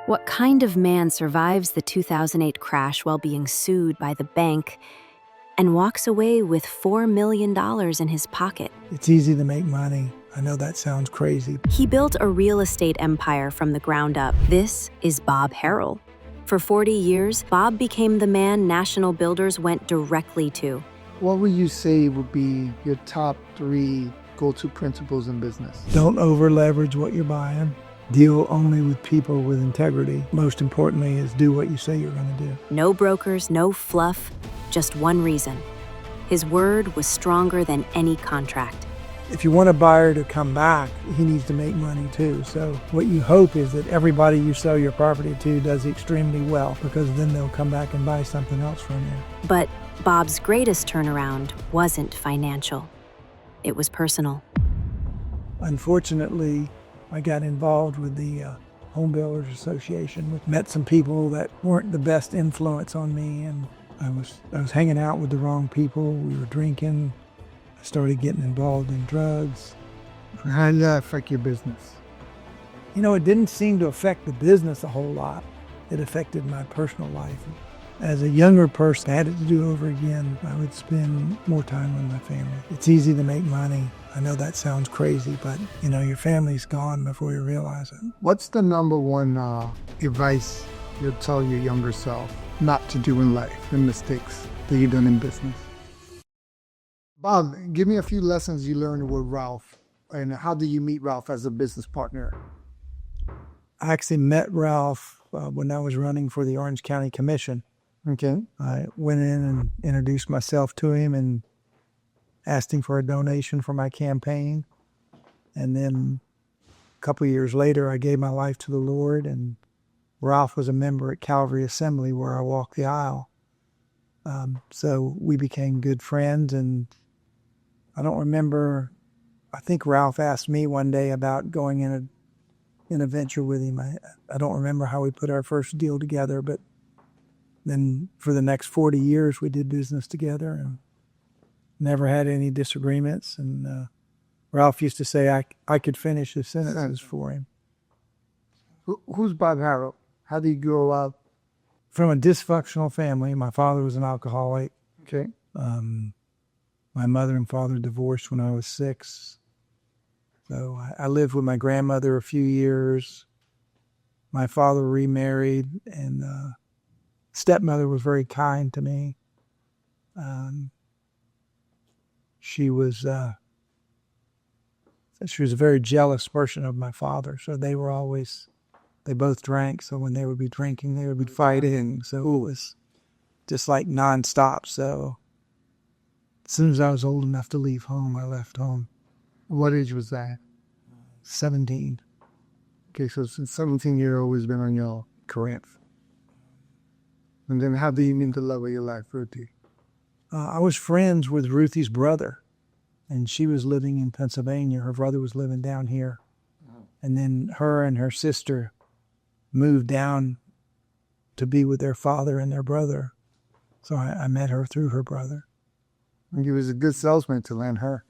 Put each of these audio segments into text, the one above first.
What kind of man survives the 2008 crash while being sued by the bank and walks away with $4 million in his pocket? It's easy to make money. I know that sounds crazy. He built a real estate empire from the ground up. This is Bob Harrell. For 40 years, Bob became the man national builders went directly to. What would you say would be your top 3 go-to principles in business? Don't over leverage what you're buying. Deal only with people with integrity. Most importantly is do what you say you're going to do. No brokers, no fluff, just one reason. His word was stronger than any contract. If you want a buyer to come back, he needs to make money too. So what you hope is that everybody you sell your property to does extremely well, because then they'll come back and buy something else from you. But Bob's greatest turnaround wasn't financial. It was personal. Unfortunately, I got involved with the Home Builders Association. Met some people that weren't the best influence on me, and I was hanging out with the wrong people. We were drinking. I started getting involved in drugs. How did that affect your business? You know, it didn't seem to affect the business a whole lot. It affected my personal life. As a younger person, I had it to do over again. I would spend more time with my family. It's easy to make money. I know that sounds crazy, but you know, your family's gone before you realize it. What's the number one advice you'll tell your younger self not to do in life and mistakes that you've done in business? Bob, give me a few lessons you learned with Ralph, and how did you meet Ralph as a business partner? I actually met Ralph when I was running for the Orange County Commission. Okay. I went in and introduced myself to him and asked him for a donation for my campaign. And then a couple of years later, I gave my life to the Lord, and Ralph was a member at Calvary Assembly where I walked the aisle. So we became good friends, and I don't remember, I think Ralph asked me one day about going in a venture with him. I don't remember how we put our first deal together, but then for the next 40 years, we did business together and never had any disagreements. And Ralph used to say I could finish his sentences for him. Who's Bob Harrell? How did you grow up? From a dysfunctional family. My father was an alcoholic. Okay. My mother and father divorced when I was 6. So I lived with my grandmother a few years. My father remarried, and stepmother was very kind to me. She was a very jealous person of my father. So they both drank. So when they would be drinking, they would be fighting. So it was just like nonstop. So as soon as I was old enough to leave home, I left home. What age was that? 17. Okay, so since 17, you've always been on your Correct. And then how do you meet the love of your life, Ruthie? I was friends with Ruthie's brother, and she was living in Pennsylvania. Her brother was living down here. And then her and her sister moved down to be with their father and their brother. So I met her through her brother. And he was a good salesman to land her.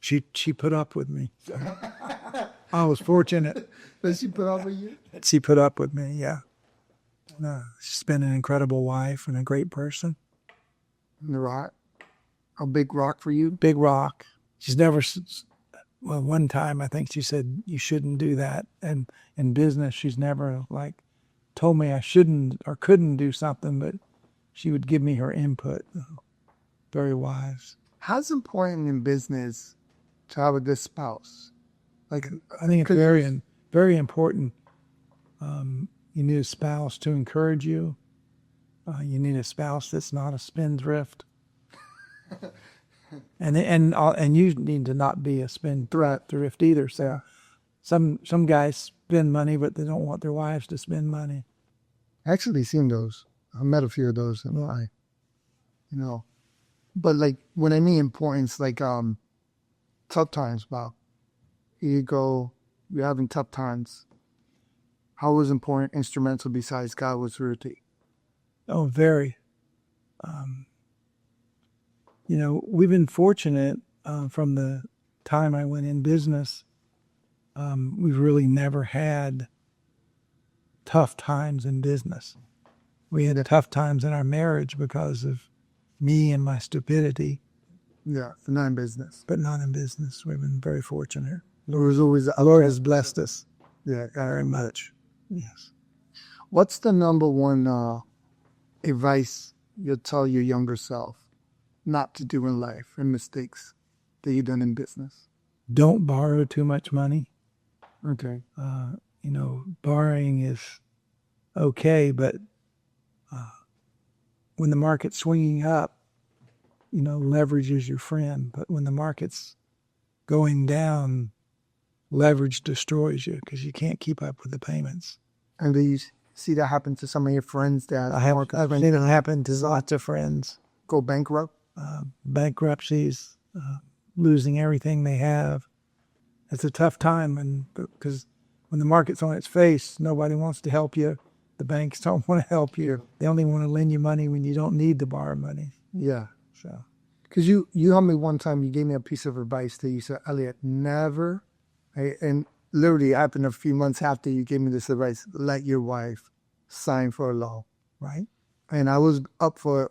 She put up with me. I was fortunate. Did she put up with you? She put up with me, yeah. She's been an incredible wife and a great person. And the rock? A big rock for you? Big rock. She's never, well, one time I think she said, you shouldn't do that. And in business, she's never told me I shouldn't or couldn't do something, but she would give me her input. Very wise. How's it important in business to have a good spouse? I think it's very, very important. You need a spouse to encourage you. You need a spouse that's not a spendthrift. and you need to not be a spendthrift either. So some guys spend money, but they don't want their wives to spend money. I actually seen those. I met a few of those in life. But when I mean importance, tough times, Bob. Here you go, you're having tough times. How was important, instrumental besides God was Ruthie? Oh, very. We've been fortunate from the time I went in business we've really never had tough times in business. We had tough times in our marriage because of me and my stupidity. Yeah, not in business. But not in business. We've been very fortunate. The Lord has blessed us Yeah. very much. Yes. What's the number one advice you'll tell your younger self not to do in life and mistakes that you've done in business? Don't borrow too much money. Okay. Borrowing is okay, but when the market's swinging up, leverage is your friend. But when the market's going down, leverage destroys you because you can't keep up with the payments. And do you see that happen to some of your friends that I've seen it happen to lots of friends. go bankrupt? Bankruptcies, losing everything they have. It's a tough time, because when the market's on its face, nobody wants to help you. The banks don't want to help you. They only want to lend you money when you don't need to borrow money. Yeah. So, Because you helped me one time, you gave me a piece of advice that you said, Elliot, never, and literally happened a few months after you gave me this advice, let your wife sign for a loan. right? And I was up for,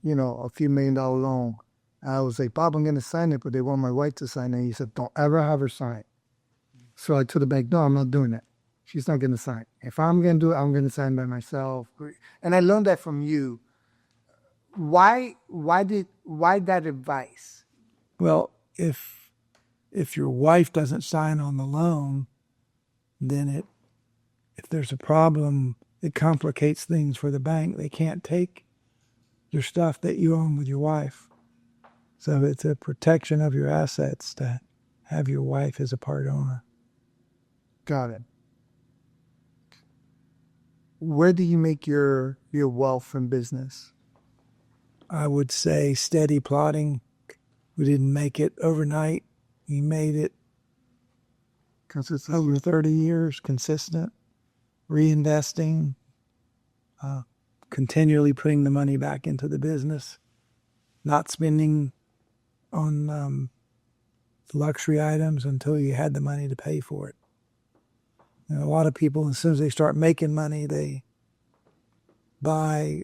a few $1 million loan. And I was like, Bob, I'm going to sign it, but they want my wife to sign it. And he said, don't ever have her sign. So I told the bank, no, I'm not doing that. She's not going to sign. If I'm going to do it, I'm going to sign by myself. And I learned that from you. Why that advice? Well, if your wife doesn't sign on the loan, then if there's a problem, it complicates things for the bank. They can't take your stuff that you own with your wife. So it's a protection of your assets to have your wife as a part owner. Got it. Where do you make your wealth from business? I would say steady plodding. We didn't make it overnight. We made it over 30 years, consistent, reinvesting, continually putting the money back into the business, not spending on luxury items until you had the money to pay for it. A lot of people, as soon as they start making money, they buy,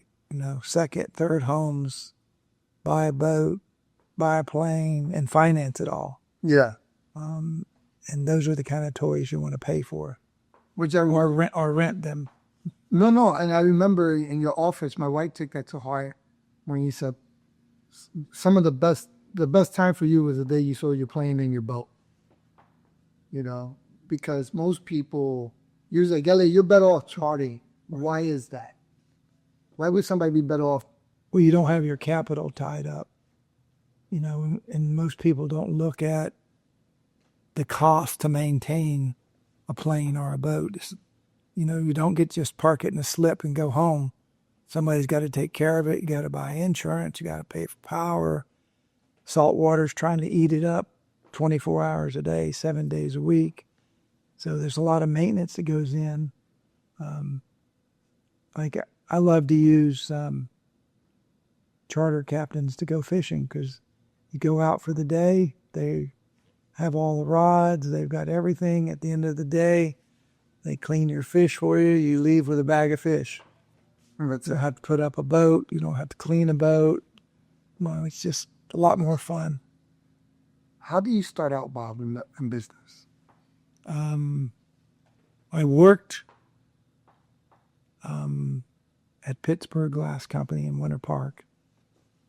second, third homes, buy a boat, buy a plane, and finance it all. Yeah. And those are the kind of toys you want to pay for, Whichever. or rent them. No. And I remember in your office, my wife took that to heart when you said some of the best time for you was the day you saw your plane in your boat. Because most people, you're like, Elliot, you're better off charting. Why is that? Why would somebody be better off? Well, you don't have your capital tied up, and most people don't look at the cost to maintain a plane or a boat. You don't get just park it in a slip and go home. Somebody's got to take care of it. You got to buy insurance. You got to pay for power. Salt water's trying to eat it up 24 hours a day, 7 days a week. So there's a lot of maintenance that goes in. I love to use charter captains to go fishing because you go out for the day, they have all the rods, they've got everything. At the end of the day, they clean your fish for you. You leave with a bag of fish. You don't have to put up a boat. You don't have to clean a boat. Well, it's just a lot more fun. How do you start out, Bob, in business? I worked at Pittsburgh Glass Company in Winter Park,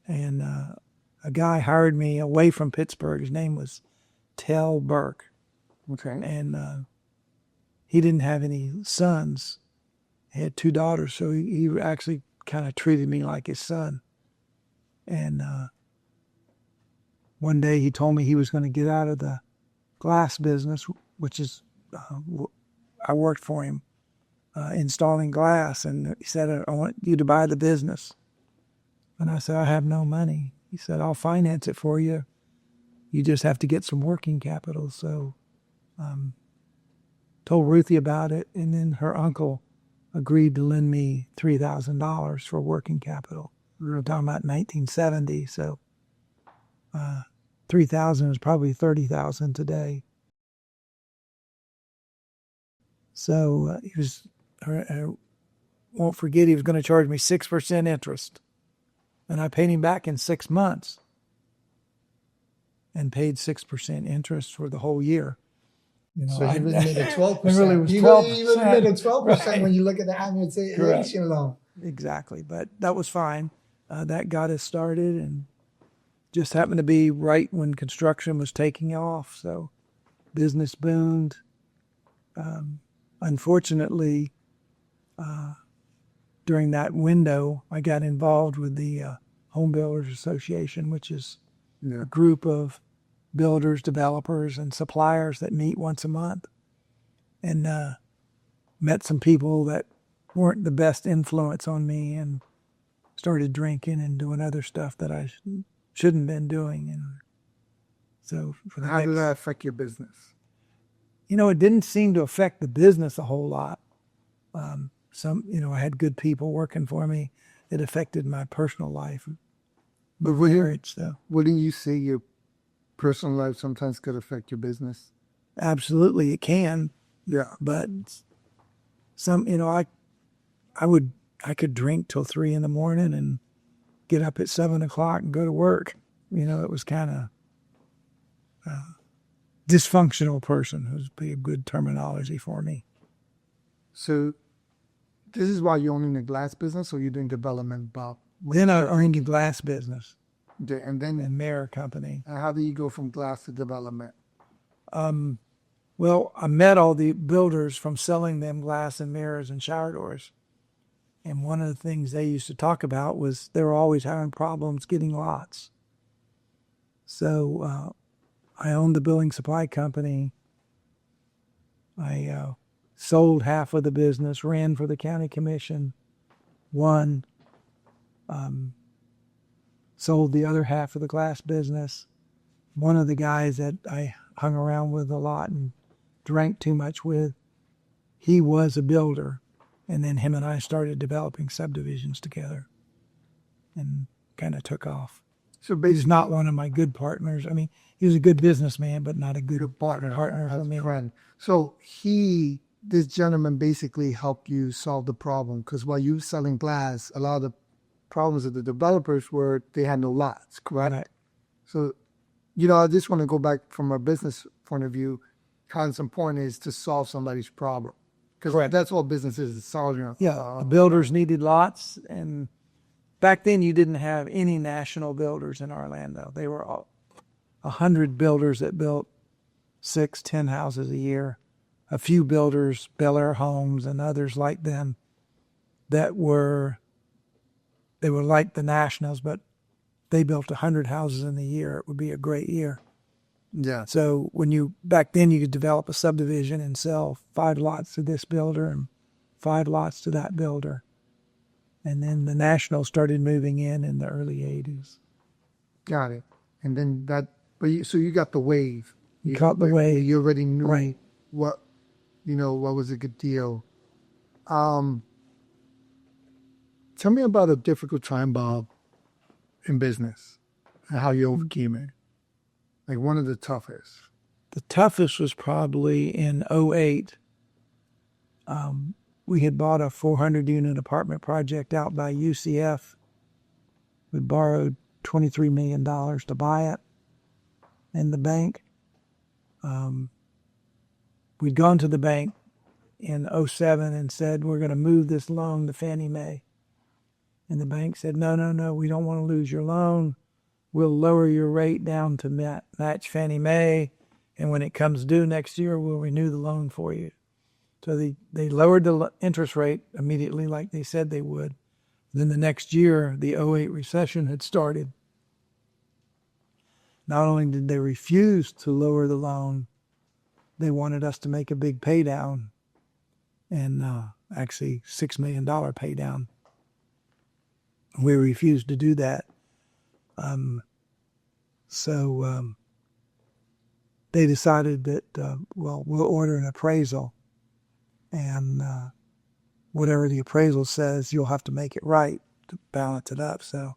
and a guy hired me away from Pittsburgh. His name was Tell Burke. Okay. And he didn't have any sons. He had 2 daughters, so he actually kind of treated me like his son. And one day he told me he was going to get out of the glass business, which is, I worked for him installing glass. And he said, I want you to buy the business. And I said, I have no money. He said, I'll finance it for you. You just have to get some working capital. So told Ruthie about it, and then her uncle agreed to lend me $3,000 for working capital. We were talking about 1970, so 3,000 is probably 30,000 today. So I won't forget, he was going to charge me 6% interest. And I paid him back in 6 months and paid 6% interest for the whole year. So he really made a 12%. It really was He 12%. really made a 12% Right. when you look at the amortization loan. Exactly. But that was fine. That got us started, and just happened to be right when construction was taking off. So business boomed. Unfortunately, during that window, I got involved with the Home Builders Association, which is a group of builders, developers, and suppliers that meet once a month, and met some people that weren't the best influence on me, and started drinking and doing other stuff that I shouldn't have been doing. And so How did that affect your business? It didn't seem to affect the business a whole lot. I had good people working for me. It affected my personal life. But marriage, though. Wouldn't you say your personal life sometimes could affect your business? Absolutely, it can. Yeah. But I could drink till 3 a.m. and get up at 7 o'clock and go to work. It was kind of dysfunctional person would be a good terminology for me. So this is why you're owning the glass business, or you're doing development, Bob? Then I owned a glass business And then and mirror company. how do you go from glass to development? Well, I met all the builders from selling them glass and mirrors and shower doors. And one of the things they used to talk about was they were always having problems getting lots. So I owned the building supply company. I sold half of the business, ran for the county commission, won, sold the other half of the glass business. One of the guys that I hung around with a lot and drank too much with, he was a builder. And then him and I started developing subdivisions together and kind of took off. So He's not one of my good partners. I mean, he was a good businessman, but not a good partner for me. friend. So this gentleman basically helped you solve the problem, because while you were selling glass, a lot of the problems of the developers were they had no lots, correct? Right. So, I just want to go back from a business point of view. Constant point is to solve somebody's problem. Because that's all business is solving. Yeah, builders needed lots, and back then you didn't have any national builders in Orlando. They were 100 builders that built 6-10 houses a year. A few builders, Bel Air Homes and others like them, they were like the nationals, but they built 100 houses in a year. It would be a great year. Yeah. So back then you could develop a subdivision and sell 5 lots to this builder and 5 lots to that builder. And then the nationals started moving in the early 80s. Got it. And then so you got the wave. You caught the wave. You already knew Right. what was a good deal. Tell me about a difficult time, Bob, in business and how you overcame it. Like one of the toughest. The toughest was probably in 2008. We had bought a 400-unit apartment project out by UCF. We borrowed $23 million to buy it in the bank. We'd gone to the bank in 2007 and said, we're going to move this loan to Fannie Mae. And the bank said, no, we don't want to lose your loan. We'll lower your rate down to match Fannie Mae, and when it comes due next year, we'll renew the loan for you. So they lowered the interest rate immediately like they said they would. Then the next year, the 2008 recession had started. Not only did they refuse to lower the loan, they wanted us to make a big pay down, and actually $6 million pay down. We refused to do that. So they decided that, we'll order an appraisal, and whatever the appraisal says, you'll have to make it right to balance it up. So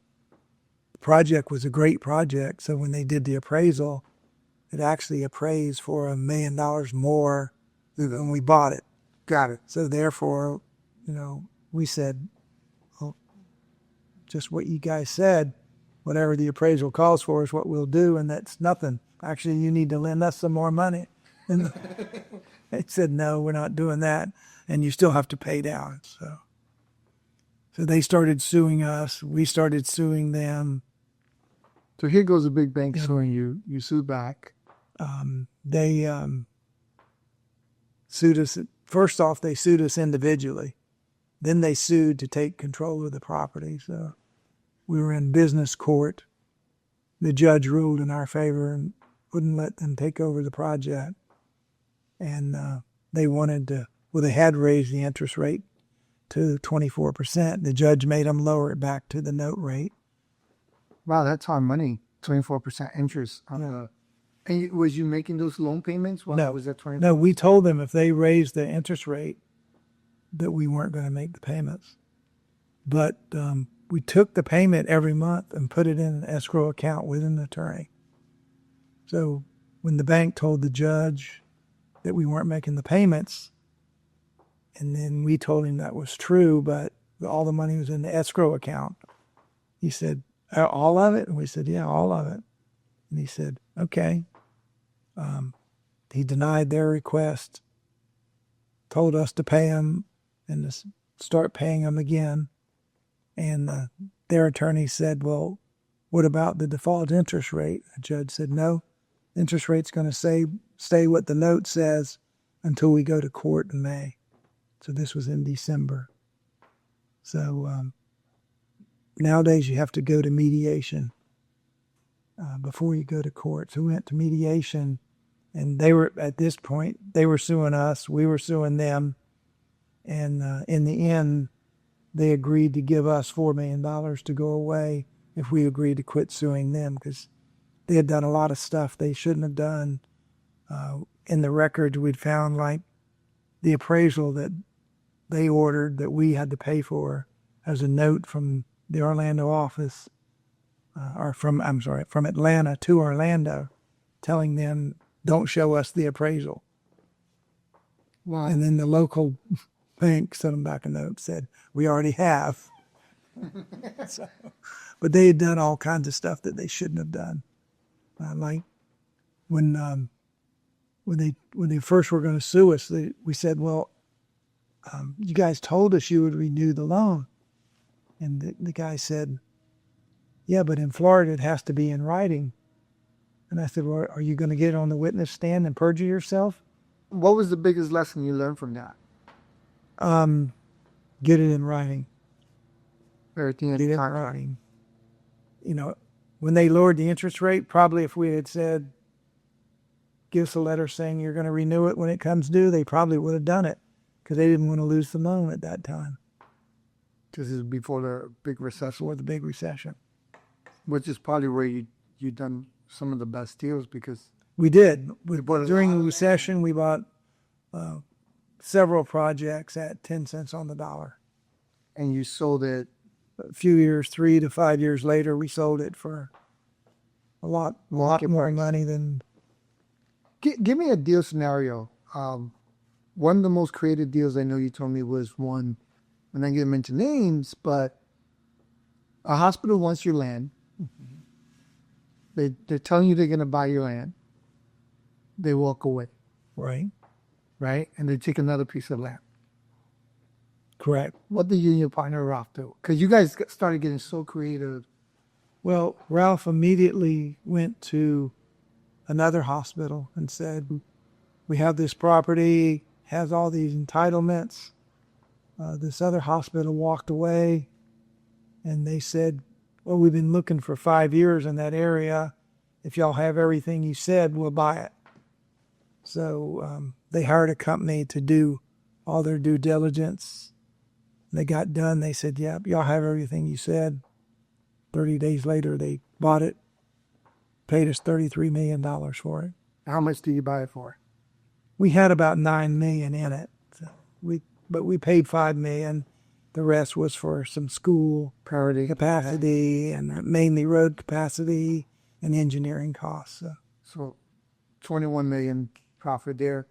the project was a great project. So when they did the appraisal, it actually appraised for $1 million more than we bought it. Got it. So therefore, we said, well, just what you guys said, whatever the appraisal calls for is what we'll do, and that's nothing. Actually, you need to lend us some more money. And they said, no, we're not doing that, and you still have to pay down. So they started suing us. We started suing them. So here goes a big bank suing you. You sue back. They sued us. First off, they sued us individually. Then they sued to take control of the property. So we were in business court. The judge ruled in our favor and wouldn't let them take over the project. And they wanted to, they had raised the interest rate to 24%. The judge made them lower it back to the note rate. Wow, that's hard money. 24% interest. And was you making those loan payments? No. Was that 24%? No, we told them if they raised the interest rate that we weren't going to make the payments. But we took the payment every month and put it in an escrow account with an attorney. So when the bank told the judge that we weren't making the payments, and then we told him that was true, but all the money was in the escrow account, he said, all of it? And we said, yeah, all of it. And he said, okay. He denied their request, told us to pay them and to start paying them again. And their attorney said, well, what about the default interest rate? The judge said, no, interest rate's going to stay what the note says until we go to court in May. So this was in December. So nowadays you have to go to mediation before you go to court. So we went to mediation, and they were, at this point, they were suing us, we were suing them. And in the end, they agreed to give us $4 million to go away if we agreed to quit suing them, because they had done a lot of stuff they shouldn't have done. In the records, we'd found like the appraisal that they ordered that we had to pay for as a note from the Orlando office, from Atlanta to Orlando, telling them, don't show us the appraisal. Wow. And then the local bank sent them back a note, said, we already have. But they had done all kinds of stuff that they shouldn't have done. Like when they first were going to sue us, we said, well, you guys told us you would renew the loan. And the guy said, yeah, but in Florida it has to be in writing. And I said, well, are you going to get on the witness stand and perjure yourself? What was the biggest lesson you learned from that? Get it in writing. Everything Get it in writing. When they lowered the interest rate, probably if we had said, give us a letter saying you're going to renew it when it comes due, they probably would have done it, because they didn't want to lose the loan at that time. This is before the big recession. Before the big recession. Which is probably where you done some of the best deals, because... We did. During the recession, we bought several projects at 10 cents on the dollar. And you sold it? A few years, 3 to 5 years later, we sold it for a lot more money than... Give me a deal scenario. One of the most creative deals I know you told me was one, I'm not going to mention names, but a hospital wants your land. Mm-hmm. They're telling you they're going to buy your land. They walk away. Right. Right? And they take another piece of land. Correct. What did you and your partner Ralph do? Because you guys started getting so creative. Well, Ralph immediately went to another hospital and said, we have this property, has all these entitlements. This other hospital walked away, and they said, well, we've been looking for 5 years in that area. If y'all have everything you said, we'll buy it. So they hired a company to do all their due diligence. They got done. They said, yep, y'all have everything you said. 30 days later, they bought it, paid us $33 million for it. How much did you buy it for? We had about $9 million in it. But we paid $5 million. The rest was for some school capacity and mainly road capacity and engineering costs. So $21 million profit there.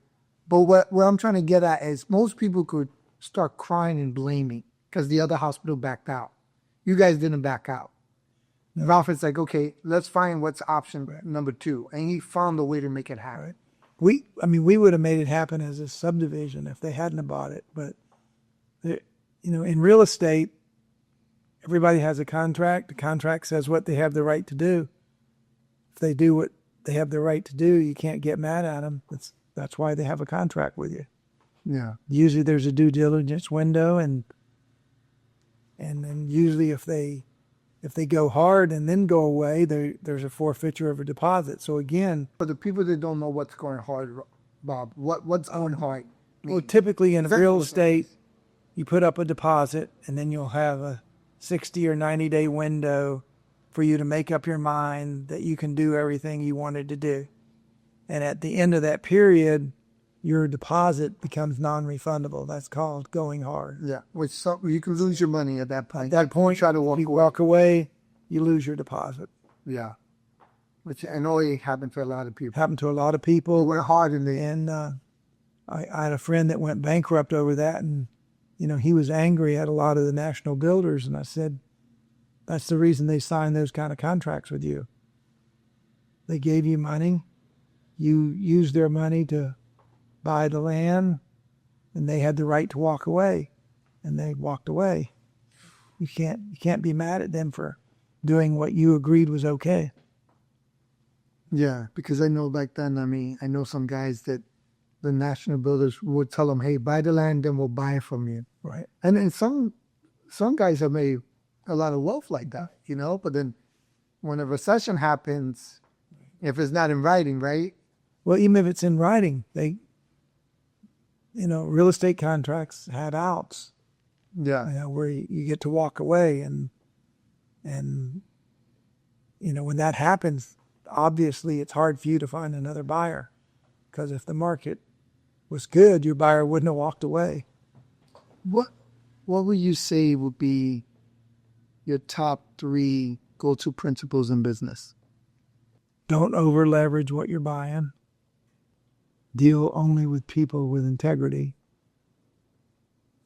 But what I'm trying to get at is most people could start crying and blaming because the other hospital backed out. You guys didn't back out. Ralph is like, okay, let's find what's option number 2. And he found a way to make it happen. We would have made it happen as a subdivision if they hadn't have bought it. But, in real estate, everybody has a contract. The contract says what they have the right to do. If they do what they have the right to do, you can't get mad at them. That's why they have a contract with you. Yeah. Usually there's a due diligence window, and then usually if they go hard and then go away, there's a forfeiture of a deposit. So again, For the people that don't know what's going hard, Bob, what's going hard? well, typically in real estate, you put up a deposit, and then you'll have a 60 or 90-day window for you to make up your mind that you can do everything you wanted to do. And at the end of that period, your deposit becomes non-refundable. That's called going hard. Yeah, which you can lose your money at that point. At that point, Try to walk you away. walk away, you lose your deposit. Yeah, which I know it happened to a lot of people. Happened to a lot of It people. went hard in the And I had a friend that went bankrupt over that, and he was angry at a lot of the national builders, and I said, that's the reason they signed those kind of contracts with you. They gave you money, you used their money to buy the land, and they had the right to walk away, and they walked away. You can't be mad at them for doing what you agreed was okay. Yeah, because I know back then, I know some guys that the national builders would tell them, hey, buy the land, then we'll buy it from you. Right. And then some guys have made a lot of wealth like that, but then when a recession happens, if it's not in writing, right? Well, even if it's in writing, real estate contracts had outs. Yeah. Where you get to walk away, and when that happens, obviously it's hard for you to find another buyer, because if the market was good, your buyer wouldn't have walked away. What would you say would be your top 3 go-to principles in business? Don't over leverage what you're buying. Deal only with people with integrity.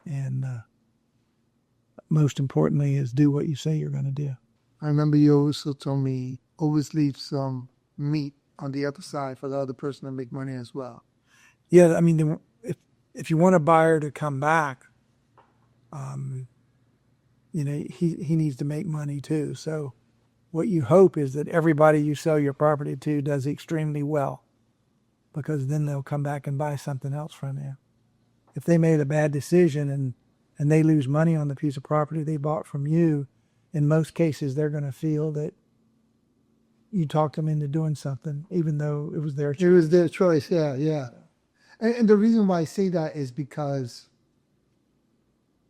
And most importantly is do what you say you're going to do. I remember you also told me always leave some meat on the other side for the other person to make money as well. Yeah, if you want a buyer to come back, he needs to make money too. So what you hope is that everybody you sell your property to does extremely well, because then they'll come back and buy something else from you. If they made a bad decision and they lose money on the piece of property they bought from you, in most cases they're going to feel that you talked them into doing something, even though it was their choice. It was their choice, yeah. And the reason why I say that is because,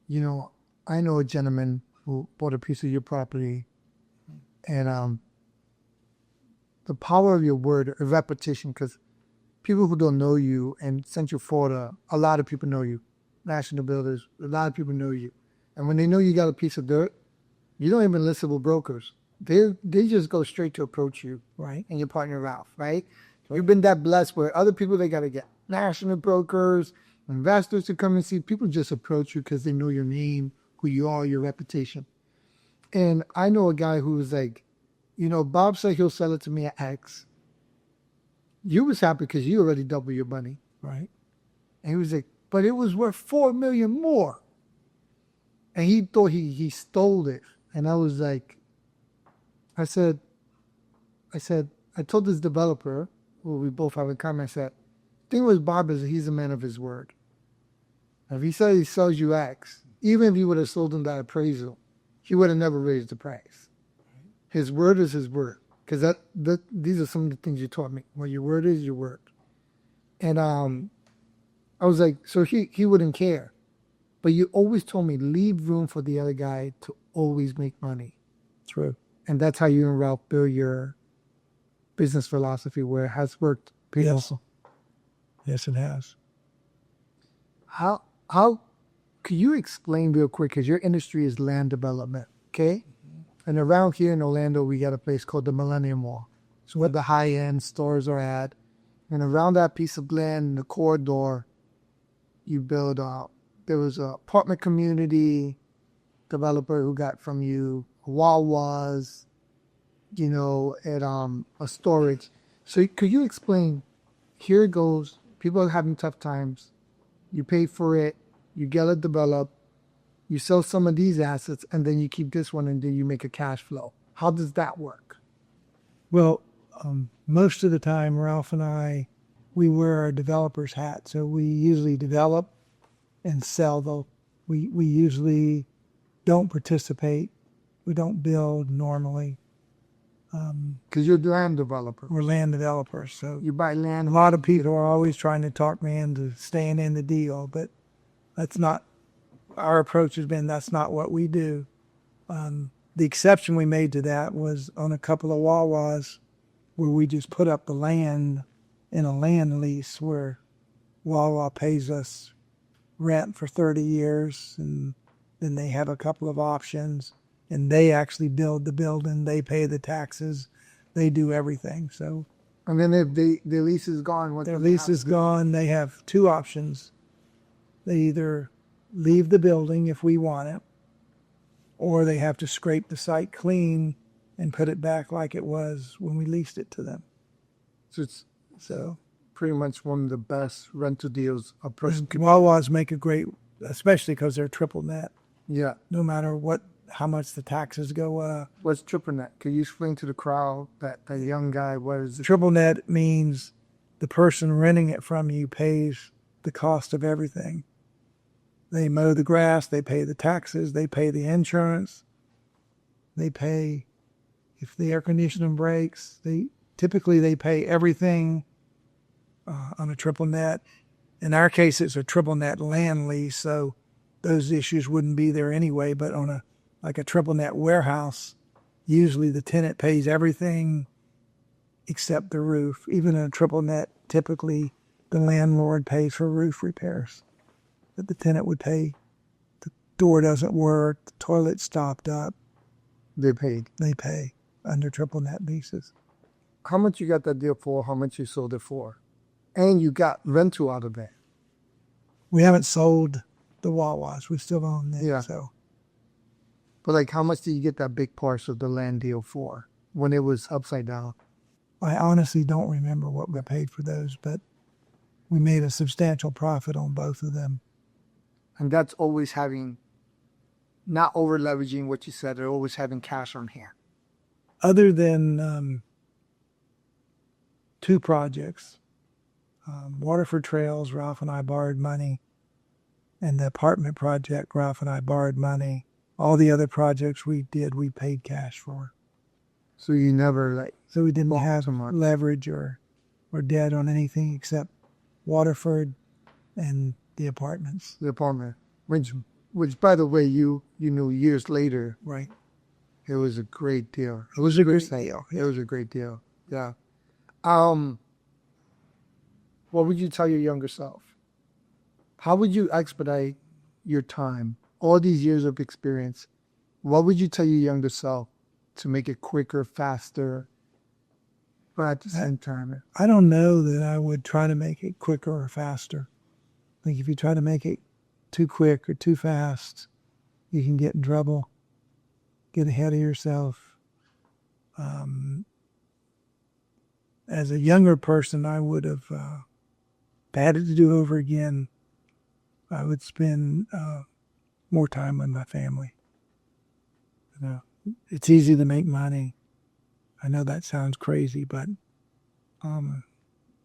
I know a gentleman who bought a piece of your property, and the power of your word, a repetition, because people who don't know you in Central Florida, a lot of people know you. National builders, a lot of people know you. And when they know you got a piece of dirt, you don't even listen with brokers. They just go straight to approach you, Right. and your partner Ralph, right? You've been that blessed where other people, they got to get national brokers, investors to come and see. People just approach you because they know your name, who you are, your reputation. And I know a guy who was like, Bob said he'll sell it to me at X. You was happy because you already doubled your money. Right. And he was like, but it was worth $4 million more. And he thought he stole it. And I was like, I told this developer, who we both have in common, I said, the thing with Bob is he's a man of his word. If he says he sells you X, even if he would have sold him that appraisal, he would have never raised the price. His word is his word. Because these are some of the things you taught me. Well, your word is your word. And I was like, so he wouldn't care. But you always told me, leave room for the other guy to always make money. True. And that's how you and Ralph build your business philosophy, where it has worked. Yes. Yes, it has. How could you explain real quick, because your industry is land development, okay? And around here in Orlando, we got a place called the Millennium Mall. It's where the high-end stores are at. And around that piece of land in the corridor, you build there was an apartment community developer who got from you Wawa's, at a storage. So could you explain, here it goes, people are having tough times, you pay for it, you get it developed, you sell some of these assets, and then you keep this one and then you make a cash flow. How does that work? Well, most of the time, Ralph and I, we wear our developer's hat. So we usually develop and sell. We usually don't participate. We don't build normally. Because you're the land developer. We're land developers. So You buy land. a lot of people are always trying to talk me into staying in the deal, but that's not, our approach has been that's not what we do. The exception we made to that was on a couple of Wawas where we just put up the land in a land lease where Wawa pays us rent for 30 years, and then they have a couple of options, and they actually build the building, they pay the taxes, they do everything. So, And then if their lease is gone, their lease is gone, they have two options. They either leave the building if we want it, or they have to scrape the site clean and put it back like it was when we leased it to them. So it's So pretty much one of the best rental deals a person could. Wawas make a great, especially because they're triple net. Yeah. No matter how much the taxes go up. What's triple net? Can you explain to the crowd that young guy, what is it? Triple net means the person renting it from you pays the cost of everything. They mow the grass, they pay the taxes, they pay the insurance, they pay if the air conditioning breaks. Typically they pay everything on a triple net. In our case, it's a triple net land lease, so those issues wouldn't be there anyway. But on a triple net warehouse, usually the tenant pays everything except the roof. Even in a triple net, typically the landlord pays for roof repairs that the tenant would pay. The door doesn't work, the toilet stopped up. They paid. They pay under triple net leases. How much you got that deal for? How much you sold it for? And you got rental out of that. We haven't sold the Wawas. We still own them. Yeah. So But how much did you get that big parcel of the land deal for when it was upside down? I honestly don't remember what we paid for those, but we made a substantial profit on both of them. And that's always not over leveraging what you said, or always having cash on hand. Other than two projects, Waterford Trails, Ralph and I borrowed money, and the apartment project, Ralph and I borrowed money. All the other projects we did, we paid cash for. So you never So we didn't Well, have so much. leverage or debt on anything except Waterford and the apartments. the apartment, which by the way, you knew years later, Right. it was a great deal. It was a great deal. It was a great deal. Yeah. What would you tell your younger self? How would you expedite your time? All these years of experience, what would you tell your younger self to make it quicker, faster, but at the same time? I don't know that I would try to make it quicker or faster. I think if you try to make it too quick or too fast, you can get in trouble, get ahead of yourself. As a younger person, I would have, if I had it to do over again, I would spend more time with my family. It's easy to make money. I know that sounds crazy, but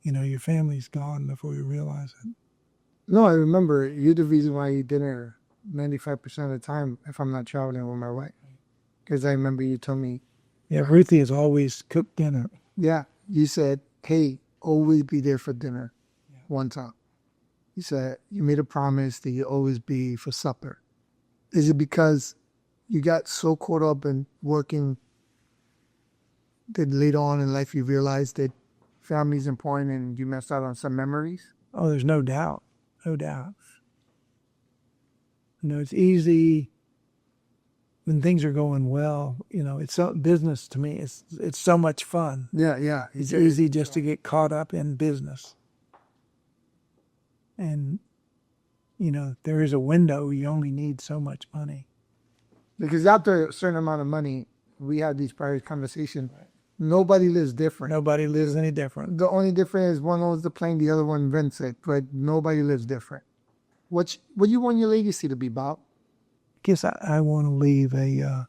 your family's gone before you realize it. No, I remember you're the reason why I eat dinner 95% of the time if I'm not traveling with my wife. Because I remember you told me, Yeah, Ruthie has always cooked dinner. yeah, you said, hey, always be there for dinner. One time. You said you made a promise that you always be for supper. Is it because you got so caught up in working that later on in life you realized that family is important and you missed out on some memories? Oh, there's no doubt. No doubt. It's easy when things are going well, it's business to me. It's so much fun. Yeah. It's easy just to get caught up in business. And, there is a window. You only need so much money. Because after a certain amount of money, we had these prior conversations. Nobody lives different. Nobody lives any different. The only difference is one owns the plane, the other one rents it, but nobody lives different. What do you want your legacy to be, Bob? I guess I want to leave a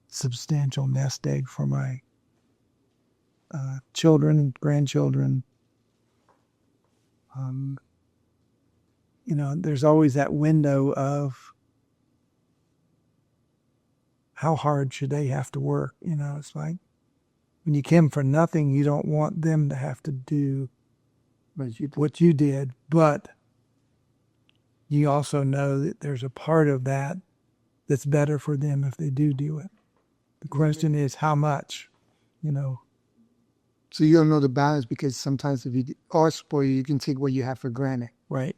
substantial nest egg for my children, grandchildren. There's always that window of how hard should they have to work? It's like when you came for nothing, you don't want them to have to do what you did, but you also know that there's a part of that that's better for them if they do it. The question is how much, So you don't know the balance, because sometimes if you are spoiled, you can take what you have for granted. Right.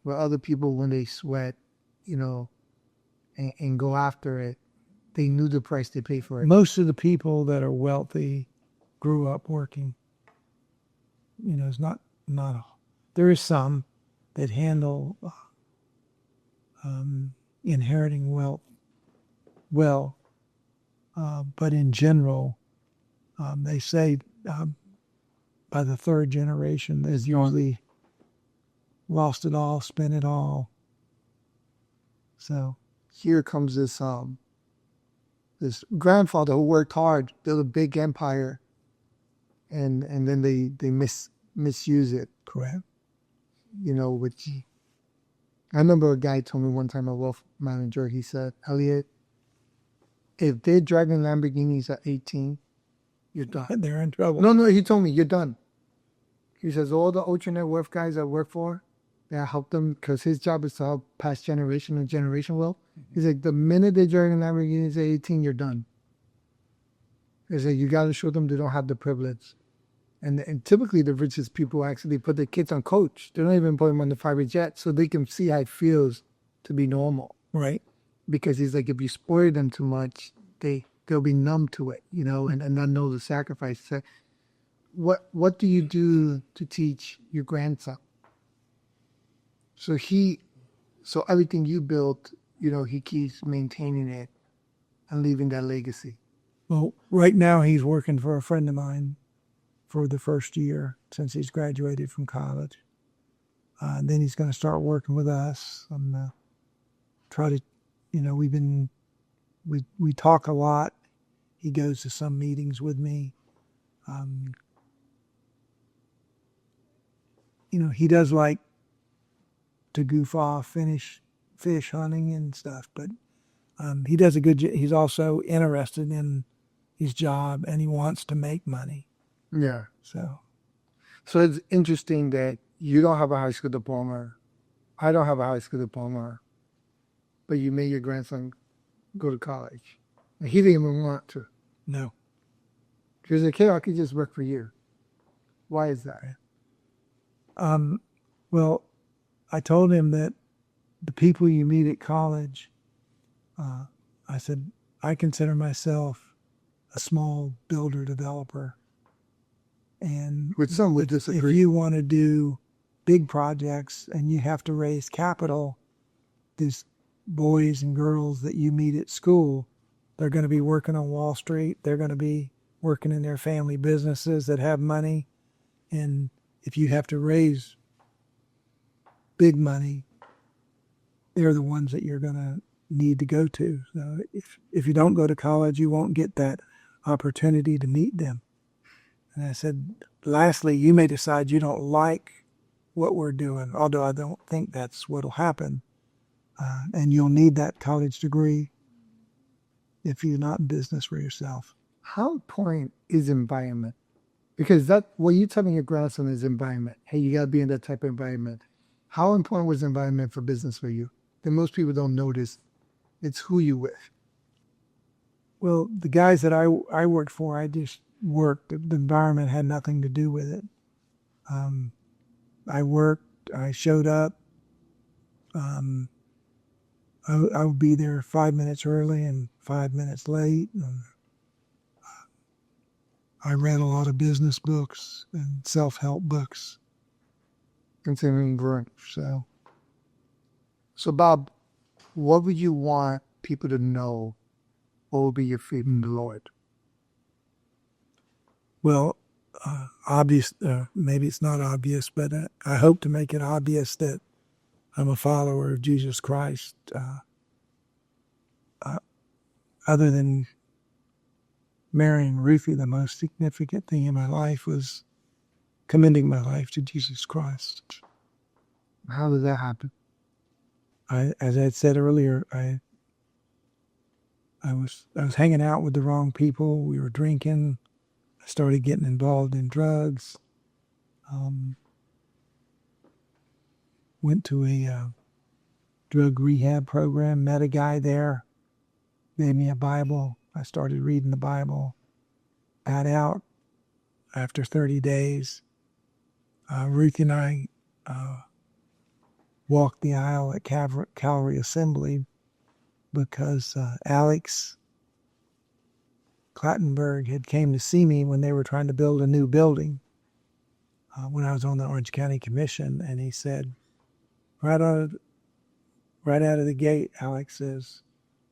Where other people, when they sweat, and go after it, they knew the price they pay for it. Most of the people that are wealthy grew up working. It's not there is some that handle inheriting wealth well, but in general, they say by the third generation, there's usually lost it all, spent it all. So here comes this grandfather who worked hard, built a big empire, and then they misuse it. Correct. Which I remember a guy told me one time, a wealth manager, he said, Elliot, if they're driving Lamborghinis at 18, you're done. They're in trouble. No, he told me, you're done. He says, all the ultra net worth guys I work for, that I help them, because his job is to help pass generation and generation wealth. He's like, the minute they're driving Lamborghinis at 18, you're done. He said, you got to show them they don't have the privilege. And typically the richest people actually put their kids on coach. They don't even put them on the private jet, so they can see how it feels to be normal. Right. Because he's like, if you spoil them too much, they'll be numb to it, and not know the sacrifice. So what do you do to teach your grandson? So everything you built, he keeps maintaining it and leaving that legacy. Well, right now he's working for a friend of mine for the first year since he's graduated from college. And then he's going to start working with us and try to, we talk a lot. He goes to some meetings with me. He does like to goof off, finish fish hunting and stuff, but he does a good job. He's also interested in his job and he wants to make money. Yeah. So it's interesting that you don't have a high school diploma. I don't have a high school diploma, but you made your grandson go to college. And he didn't even want to. No. He was like, hey, I could just work for you. Why is that? Well, I told him that the people you meet at college, I said, I consider myself a small builder developer. And Which some would disagree. If you want to do big projects and you have to raise capital, these boys and girls that you meet at school, they're going to be working on Wall Street. They're going to be working in their family businesses that have money. And if you have to raise big money, they're the ones that you're going to need to go to. So if you don't go to college, you won't get that opportunity to meet them. And I said, lastly, you may decide you don't like what we're doing, although I don't think that's what'll happen. And you'll need that college degree if you're not in business for yourself. How important is environment? Because what you're telling your grandson is environment. Hey, you got to be in that type of environment. How important was environment for business for you? That most people don't notice. It's who you with. Well, the guys that I worked for, I just worked. The environment had nothing to do with it. I worked. I showed up. I would be there 5 minutes early and 5 minutes late. And I read a lot of business books and self-help books. Continuing growing. So Bob, what would you want people to know? What would be your faith in the Lord? Well, obvious. Maybe it's not obvious, but I hope to make it obvious that I'm a follower of Jesus Christ. Other than marrying Ruthie, the most significant thing in my life was commending my life to Jesus Christ. How did that happen? As I said earlier, I was hanging out with the wrong people. We were drinking. I started getting involved in drugs. Went to a drug rehab program. Met a guy there. Gave me a Bible. I started reading the Bible. Got out after 30 days. Ruth and I walked the aisle at Calvary Assembly because Alex Clattenburg had came to see me when they were trying to build a new building when I was on the Orange County Commission, and he said, right out of the gate, Alex says,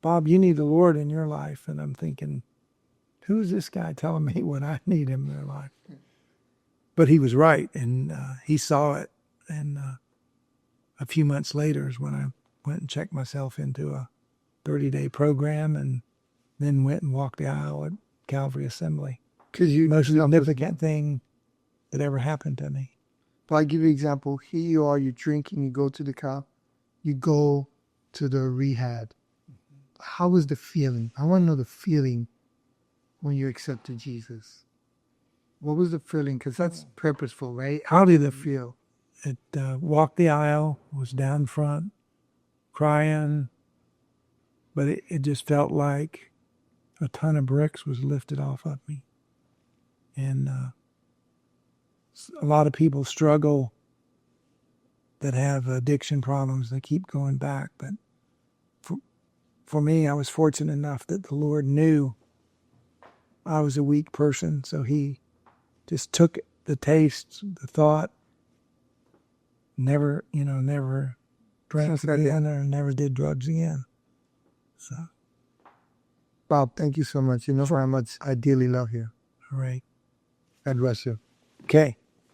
"Bob, you need the Lord in your life." And I'm thinking, who's this guy telling me when I need him in their life? But he was right, and he saw it. And a few months later is when I went and checked myself into a 30-day program, and then went and walked the aisle at Calvary Assembly. Most significant thing that ever happened to me. But I give you an example. Here you are, you're drinking, you go to the cop, you go to the rehab. How was the feeling? I want to know the feeling when you accepted Jesus. What was the feeling? Because that's purposeful, right? How did it feel? It walked the aisle, was down front, crying, but it just felt like a ton of bricks was lifted off of me. And a lot of people struggle that have addiction problems. They keep going back. But for me, I was fortunate enough that the Lord knew I was a weak person. So he just took the taste, the thought, never drank again or never did drugs again. So, Bob, thank you so much. You know how much I dearly love you. all right. God bless you. Okay.